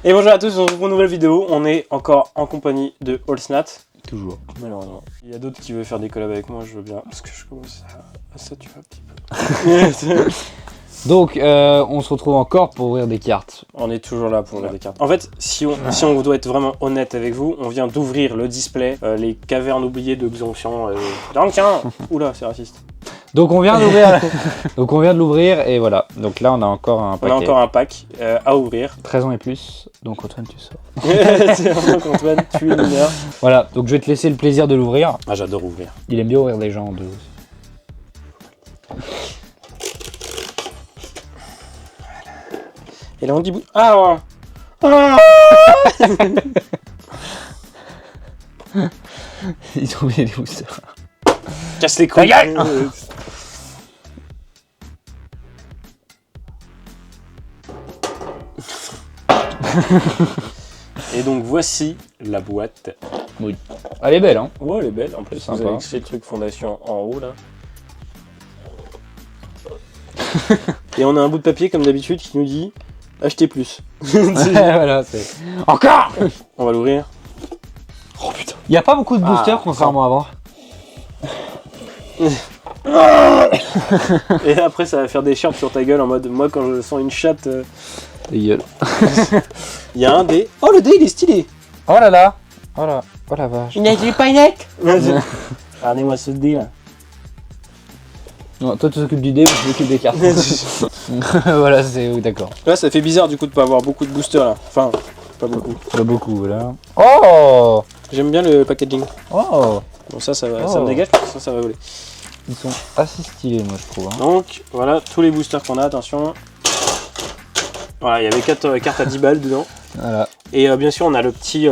Et bonjour à tous, on se retrouve pour une nouvelle vidéo. On est encore en compagnie de Allsnat. Toujours. Malheureusement. Il y a d'autres qui veulent faire des collabs avec moi, je veux bien. Parce que je commence à saturer un petit peu. Donc, on se retrouve encore pour ouvrir des cartes. On est toujours là pour ouvrir des cartes. En fait, si on doit être vraiment honnête avec vous, on vient d'ouvrir le display, les cavernes oubliées de Xonqian. Donc tiens, oula, c'est raciste. Donc on vient d'ouvrir. Donc on vient de l'ouvrir et voilà. Donc là on a encore un paquet. On a encore un pack à ouvrir. 13 ans et plus. Donc Antoine tu sors. C'est vraiment qu'Antoine, tu es mineur. Voilà. Donc je vais te laisser le plaisir de l'ouvrir. Ah, j'adore ouvrir. Il aime bien ouvrir des gens en deux. Et là on dit ah, Ils ont oublié les boosters. Casse les couilles. Et donc voici la boîte. Oui. Elle est belle hein. Ouais, elle est belle. En plus, sympa. vous avez ces trucs fondation en haut là. Et on a un bout de papier comme d'habitude qui nous dit achetez plus. Voilà, c'est. Encore. On va l'ouvrir. Oh putain. Il n'y a pas beaucoup de boosters contrairement à avant. Et après ça va faire des charpes sur ta gueule en mode moi quand je sens une chatte. Ta gueule. Il y a un dé. Oh, le dé il est stylé. Oh là là. Oh là. Oh la vache. Il a du paillette. Regardez-moi ce dé là. Non, toi tu t'occupes du dé, moi je m'occupe des cartes. Voilà, c'est. Oui, d'accord. Là ça fait bizarre du coup de pas avoir beaucoup de boosters là. Enfin, pas beaucoup. Pas beaucoup, voilà. Oh. J'aime bien le packaging. Oh. Bon ça va, ça me dégage parce que ça va voler. Ils sont assez stylés moi je trouve. Hein. Donc voilà tous les boosters qu'on a, attention. Voilà, il y avait 4 cartes à 10 balles dedans. Voilà. Et bien sûr on a le petit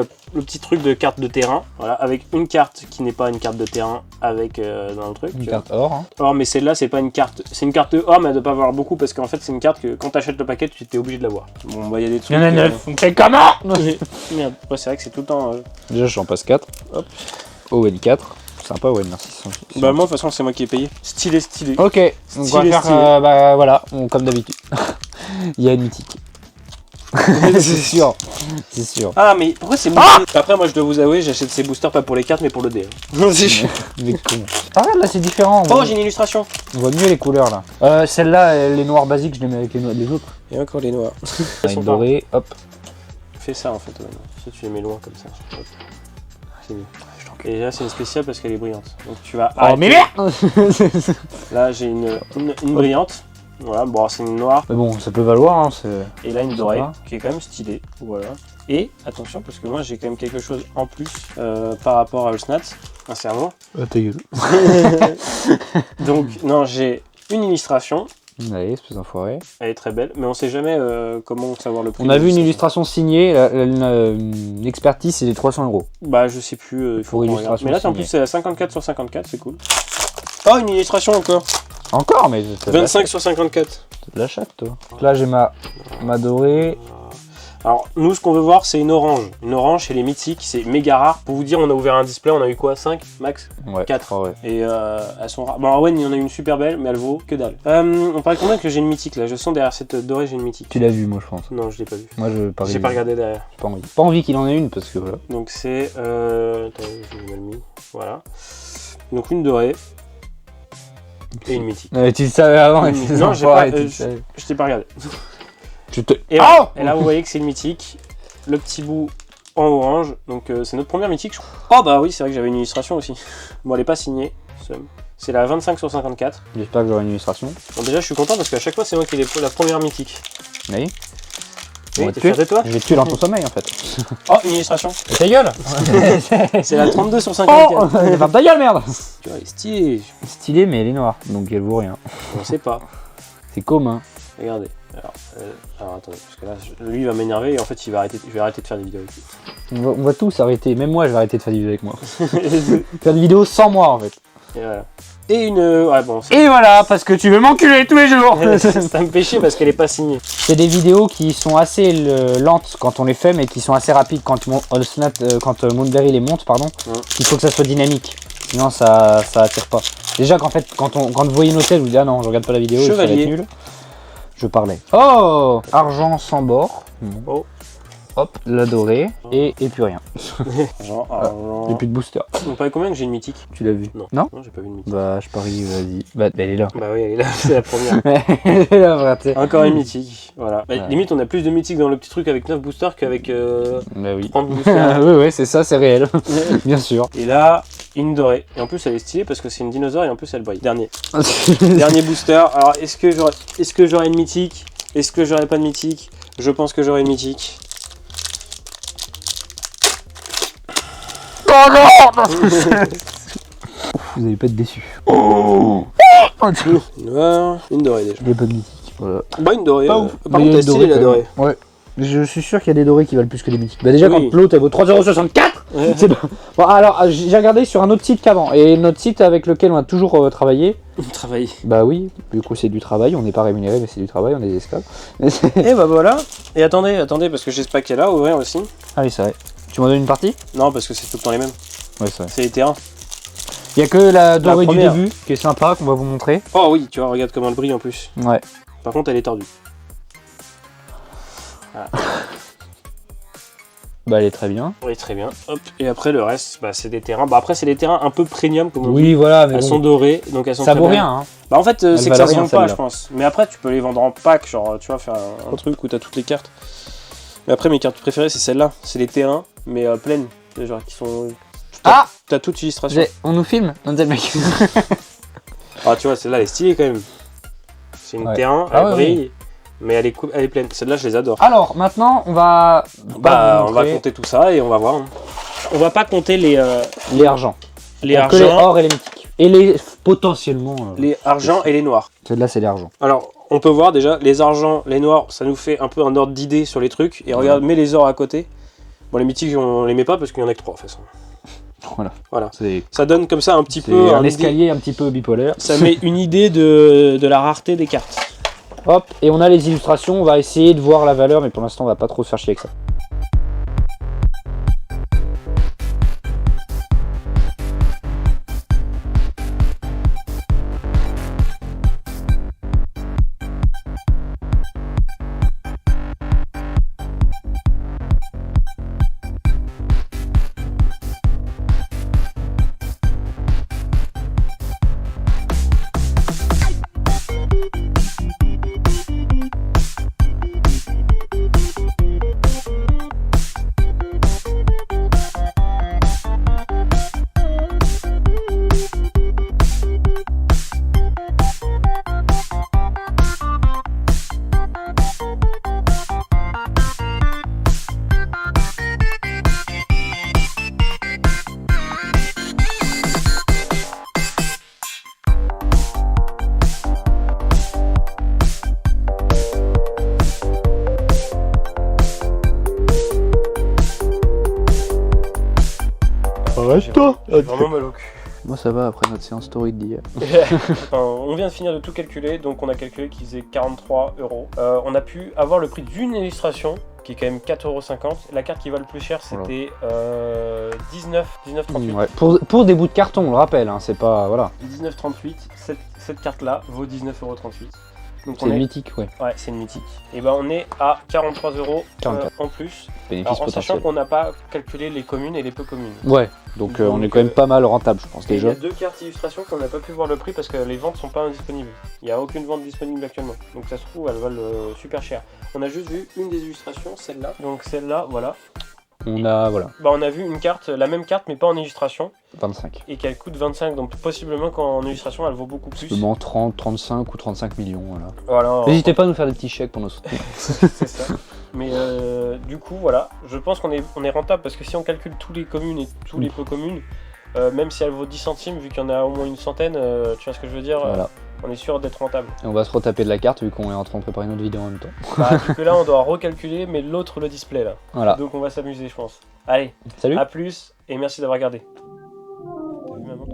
truc de carte de terrain. Voilà, avec une carte qui n'est pas une carte de terrain avec dans le truc. Une carte or. Hein. Or mais celle-là c'est pas une carte. C'est une carte or mais elle doit pas avoir beaucoup parce qu'en fait c'est une carte que quand t'achètes le paquet tu étais obligé de l'avoir. Bon bah il y a des trucs. Il y en a 9. On fait comment? Merde, ouais, c'est vrai que c'est tout le temps. Déjà je en passe 4. Hop. ON 4. Sympa, ouais, merci. Bah moi de toute façon c'est moi qui ai payé. Stylé, stylé. Ok, donc on va faire bah voilà, comme d'habitude. Il y a une mythique. C'est sûr. C'est sûr. Ah mais pourquoi c'est Après moi je dois vous avouer j'achète ces boosters pas pour les cartes mais pour le dé. Mais con. Ah regarde là c'est différent. Oh j'ai une illustration. On voit mieux les couleurs là. Celle-là, les noirs basiques, je les mets avec les autres. Et encore les noirs. Une dorée, hop. Fais ça en fait, ouais. Ça tu les mets loin comme ça. Hop. C'est mieux. Et là c'est une spéciale parce qu'elle est brillante. Donc tu vas Oh mais merde. Là j'ai une brillante. Voilà, bon c'est une noire. Mais bon, ça peut valoir hein, et là une dorée qui est quand même stylée. Voilà. Et attention parce que moi j'ai quand même quelque chose en plus par rapport à Allsnat, un cerveau. Ah ta gueule. Donc non, j'ai une illustration. Allez, espèce d'enfoiré. Elle est très belle, mais on sait jamais comment savoir le prix. On a vu une illustration signée, une expertise c'est des 300 €. Bah je sais plus, il faut qu'on regarde. Mais là en plus c'est à 54 sur 54, c'est cool. Oh une illustration encore. Encore mais 25 sur 54. C'est de la chatte toi. Donc là j'ai ma dorée. Alors nous ce qu'on veut voir c'est une orange. Une orange chez les mythiques, c'est méga rare. Pour vous dire on a ouvert un display, on a eu quoi 5 max. Ouais. 4. Oh, ouais. Et elles sont rares. Bon Arwen il y en a une super belle mais elle vaut que dalle. On paraît combien que j'ai une mythique là. Je sens derrière cette dorée j'ai une mythique. Tu l'as vu moi je pense. Non je l'ai pas vu. Moi je parie. J'ai pas regardé derrière. J'ai pas envie. Pas envie qu'il en ait une parce que voilà. Donc c'est attends, j'ai mal mis. Voilà. Donc une dorée. Et une mythique. Tu le savais avant. Non, j'ai pas, je t'ai pas regardé. Et, oh et là, vous voyez que c'est une mythique. Le petit bout en orange. Donc, c'est notre première mythique, je crois. Oh, bah oui, c'est vrai que j'avais une illustration aussi. Bon, elle est pas signée. C'est la 25 sur 54. J'espère que j'aurai une illustration. Bon, déjà, je suis content parce qu'à chaque fois, c'est moi qui ai la première mythique. Oui. Oui, t'es fier de toi? Je vais te tuer dans ton sommeil en fait. Oh, une illustration. Ta gueule. C'est la 32 sur 54. Oh, ferme ta gueule, merde. Tu vois, elle est stylée. Stylée, mais elle est noire, donc elle vaut rien. On sait pas. C'est commun. Regardez. Alors attendez, parce que là, lui il va m'énerver et en fait je vais arrêter de faire des vidéos avec lui. On va tous arrêter, même moi je vais arrêter de faire des vidéos avec moi. Faire des vidéos sans moi en fait. Et voilà. Et une... ouais bon... Et voilà, parce que tu veux m'enculer tous les jours. C'est un péché parce qu'elle est pas signée. C'est des vidéos qui sont assez lentes quand on les fait, mais qui sont assez rapides quand Moonberry les monte, pardon. Il faut que ça soit dynamique, sinon ça attire pas. Déjà qu'en fait, quand vous voyez une hôtel, vous dites ah non, je regarde pas la vidéo, ça va être nul. Je parlais. Oh, argent sans bord. Oh. hop, la dorée, et plus rien. Argent. Et plus de booster. On parie combien que j'ai une mythique? Tu l'as vu? Non. Non, j'ai pas vu une mythique. bah, je parie, vas-y. Bah, elle est là. Bah oui, elle est là, c'est la première. Elle est là, frère, tu sais. Encore une mythique, voilà. Bah, Ouais. Limite, on a plus de mythiques dans le petit truc avec 9 boosters qu'avec Bah oui. 30 boosters. Oui, c'est ça, c'est réel. Bien sûr. Et là, une dorée. Et en plus, elle est stylée parce que c'est une dinosaure et en plus, elle brille. Dernier booster. Alors, est-ce que j'aurai une mythique? Est-ce que j'aurai pas de mythique? Je pense que j'aurai une mythique. Oh non. Vous allez pas être déçus. Une noire, une dorée déjà. Il y a pas de mythique. Voilà. Bah, une dorée. Pas ouf. Par Mais il y contre, a elle est une stylée la dorée, dorée. quand même. Ouais. Je suis sûr qu'il y a des dorées qui valent plus que des mythiques. Bah déjà Oui. quand l'autre elle vaut 3,64€, c'est bon. Bon alors j'ai regardé sur un autre site qu'avant. Et notre site avec lequel on a toujours travaillé. Travailler. Bah oui, du coup c'est du travail, on n'est pas rémunéré mais c'est du travail, on est des esclaves. Et bah voilà. Et attendez, parce que j'espère qu'elle a ouvert aussi. Ah oui c'est vrai. Tu m'en donnes une partie? Non, parce que c'est tout le temps les mêmes. Ouais c'est vrai. C'est les terrains. Il y a que la dorée du première. début qui est sympa qu'on va vous montrer. Oh oui, tu vois, regarde comment elle brille en plus. Ouais. Par contre, elle est tordue. Voilà. Bah elle est très bien. Oui, très bien. Hop. Et après, le reste, bah, c'est des terrains. Bah, après, c'est des terrains un peu premium, comme on dit. Oui voilà mais Elles bon, sont dorées, donc elles sont ça très vaut belles. rien hein. Bah en fait, c'est que ça valent se rien, vend pas, celle-là. je pense. Mais après, tu peux les vendre en pack, genre, tu vois, faire un truc où t'as toutes les cartes. Mais après, mes cartes préférées, c'est celle-là. C'est les terrains, mais pleines. Genre, qui sont... Ah T'as toute illustration. on nous filme? Non c'est le mec. Ah, tu vois, celle-là, elle est stylée, quand même. C'est une Ouais. terrain, Ah elle ouais, brille, mais elle est pleine. Celle-là, je les adore. Alors maintenant on va... Bah, vous on va montrer compter tout ça et on va voir. Hein. On va pas compter les argents. les Donc, que les argents, or et les mythiques. Et les potentiellement... les argents et les noirs. Celle-là c'est les argents. Alors, on peut voir déjà, les argents, les noirs, ça nous fait un peu un ordre d'idée sur les trucs. Et regarde, mets les ors à côté. Bon, les mythiques, on les met pas parce qu'il y en a que 3 en fait. Voilà. C'est Ça donne comme ça un petit peu un idée- escalier un petit peu bipolaire. Ça met une idée de la rareté des cartes. Hop, et on a les illustrations, on va essayer de voir la valeur, mais pour l'instant on va pas trop se faire chier avec ça. Arrête-toi. J'ai vraiment mal au cul. Moi ça va après notre séance story d'hier. Enfin, on vient de finir de tout calculer, donc on a calculé qu'il faisait 43 €. On a pu avoir le prix d'une illustration, qui est quand même 4,50 €. La carte qui va le plus cher, c'était 19,38 €. Ouais. Pour des bouts de carton, on le rappelle, hein, c'est pas... Voilà. 19,38 €, cette carte-là vaut 19,38 €. Donc C'est mythique, ouais. Ouais, c'est une mythique. Et ben on est à 43 € 44. en plus. Bénéfice Alors, en sachant potentiel. qu'on n'a pas calculé les communes et les peu communes. Ouais, donc on est quand même pas mal rentable, je pense, Et il y déjà. a 2 cartes illustrations qu'on n'a pas pu voir le prix parce que les ventes sont pas indisponibles. Il n'y a aucune vente disponible actuellement. Donc ça se trouve, elles valent super cher. On a juste vu une des illustrations, celle-là. Donc celle-là, voilà. On a, voilà, Bah on a vu une carte, la même carte mais pas en illustration. 25. Et qu'elle coûte 25, donc possiblement qu'en illustration elle vaut beaucoup plus. Seulement 30, 35 ou 35 millions, voilà. Voilà. N'hésitez pas à nous faire des petits chèques pour nos soutenir. C'est ça. Mais du coup, voilà, je pense qu'on est rentable parce que si on calcule tous les communes et tous les peu communes, même si elle vaut 10 centimes, vu qu'il y en a au moins une centaine, tu vois ce que je veux dire, Voilà. on est sûr d'être rentable. Et on va se retaper de la carte vu qu'on est en train de préparer une autre vidéo en même temps. Bah, vu que là, on doit recalculer, mais l'autre le display là. Voilà. Donc on va s'amuser, je pense. Allez, Salut. à plus et merci d'avoir regardé. T'as vu ma montre ?